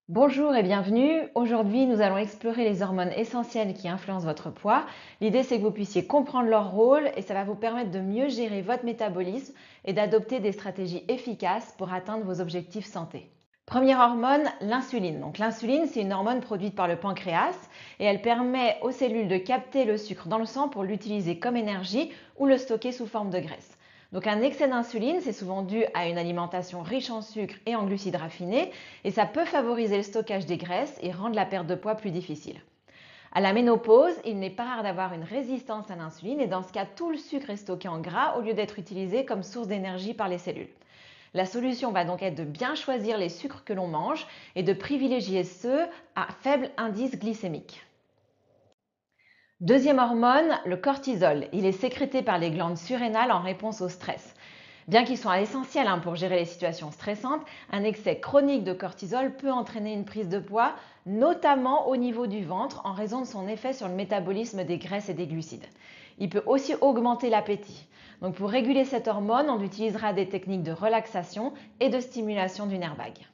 Bonjour et bienvenue. Aujourd'hui, nous allons explorer les hormones essentielles qui influencent votre poids. L'idée, c'est que vous puissiez comprendre leur rôle et ça va vous permettre de mieux gérer votre métabolisme et d'adopter des stratégies efficaces pour atteindre vos objectifs santé. Première hormone, l'insuline. Donc l'insuline, c'est une hormone produite par le pancréas et elle permet aux cellules de capter le sucre dans le sang pour l'utiliser comme énergie ou le stocker sous forme de graisse. Donc un excès d'insuline, c'est souvent dû à une alimentation riche en sucre et en glucides raffinés et ça peut favoriser le stockage des graisses et rendre la perte de poids plus difficile. À la ménopause, il n'est pas rare d'avoir une résistance à l'insuline et dans ce cas, tout le sucre est stocké en gras au lieu d'être utilisé comme source d'énergie par les cellules. La solution va donc être de bien choisir les sucres que l'on mange et de privilégier ceux à faible indice glycémique. Deuxième hormone, le cortisol. Il est sécrété par les glandes surrénales en réponse au stress. Bien qu'ils soient essentiels pour gérer les situations stressantes, un excès chronique de cortisol peut entraîner une prise de poids, notamment au niveau du ventre, en raison de son effet sur le métabolisme des graisses et des glucides. Il peut aussi augmenter l'appétit. Donc pour réguler cette hormone, on utilisera des techniques de relaxation et de stimulation du nerf vague.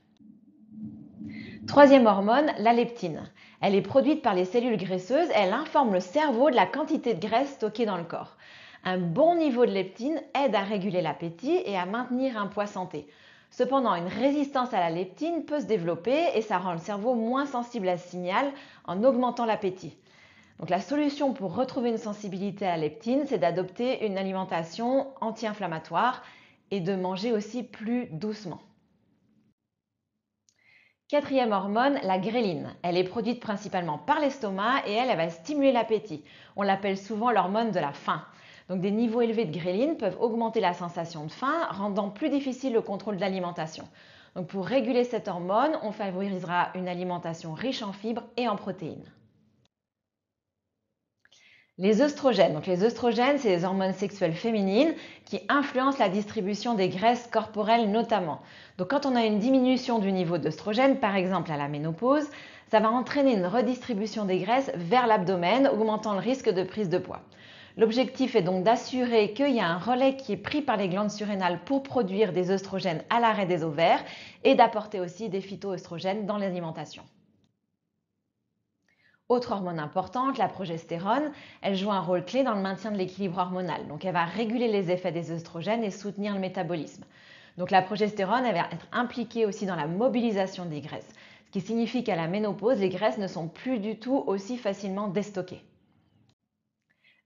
Troisième hormone, la leptine. Elle est produite par les cellules graisseuses et elle informe le cerveau de la quantité de graisse stockée dans le corps. Un bon niveau de leptine aide à réguler l'appétit et à maintenir un poids santé. Cependant, une résistance à la leptine peut se développer et ça rend le cerveau moins sensible à ce signal en augmentant l'appétit. Donc la solution pour retrouver une sensibilité à la leptine, c'est d'adopter une alimentation anti-inflammatoire et de manger aussi plus doucement. Quatrième hormone, la gréline. Elle est produite principalement par l'estomac et elle va stimuler l'appétit. On l'appelle souvent l'hormone de la faim. Donc des niveaux élevés de gréline peuvent augmenter la sensation de faim, rendant plus difficile le contrôle de l'alimentation. Donc pour réguler cette hormone, on favorisera une alimentation riche en fibres et en protéines. Les œstrogènes. Donc les œstrogènes, c'est les hormones sexuelles féminines qui influencent la distribution des graisses corporelles notamment. Donc quand on a une diminution du niveau d'œstrogène, par exemple à la ménopause, ça va entraîner une redistribution des graisses vers l'abdomen, augmentant le risque de prise de poids. L'objectif est donc d'assurer qu'il y a un relais qui est pris par les glandes surrénales pour produire des œstrogènes à l'arrêt des ovaires et d'apporter aussi des phytoœstrogènes dans l'alimentation. Autre hormone importante, la progestérone, elle joue un rôle clé dans le maintien de l'équilibre hormonal. Donc elle va réguler les effets des œstrogènes et soutenir le métabolisme. Donc la progestérone, elle va être impliquée aussi dans la mobilisation des graisses, ce qui signifie qu'à la ménopause, les graisses ne sont plus du tout aussi facilement déstockées.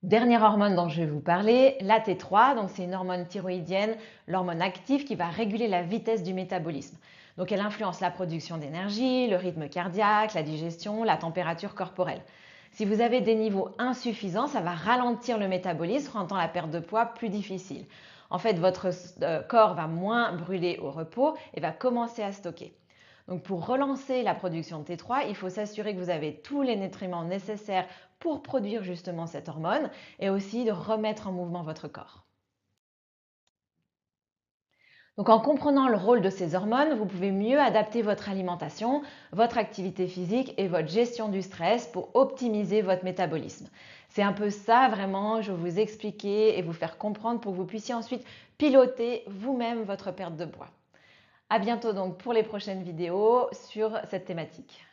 Dernière hormone dont je vais vous parler, la T3, donc c'est une hormone thyroïdienne, l'hormone active qui va réguler la vitesse du métabolisme. Donc elle influence la production d'énergie, le rythme cardiaque, la digestion, la température corporelle. Si vous avez des niveaux insuffisants, ça va ralentir le métabolisme, rendant la perte de poids plus difficile. En fait, votre corps va moins brûler au repos et va commencer à stocker. Donc pour relancer la production de T3, il faut s'assurer que vous avez tous les nutriments nécessaires pour produire justement cette hormone et aussi de remettre en mouvement votre corps. Donc en comprenant le rôle de ces hormones, vous pouvez mieux adapter votre alimentation, votre activité physique et votre gestion du stress pour optimiser votre métabolisme. C'est un peu ça vraiment, je vais vous expliquer et vous faire comprendre pour que vous puissiez ensuite piloter vous-même votre perte de poids. À bientôt donc pour les prochaines vidéos sur cette thématique.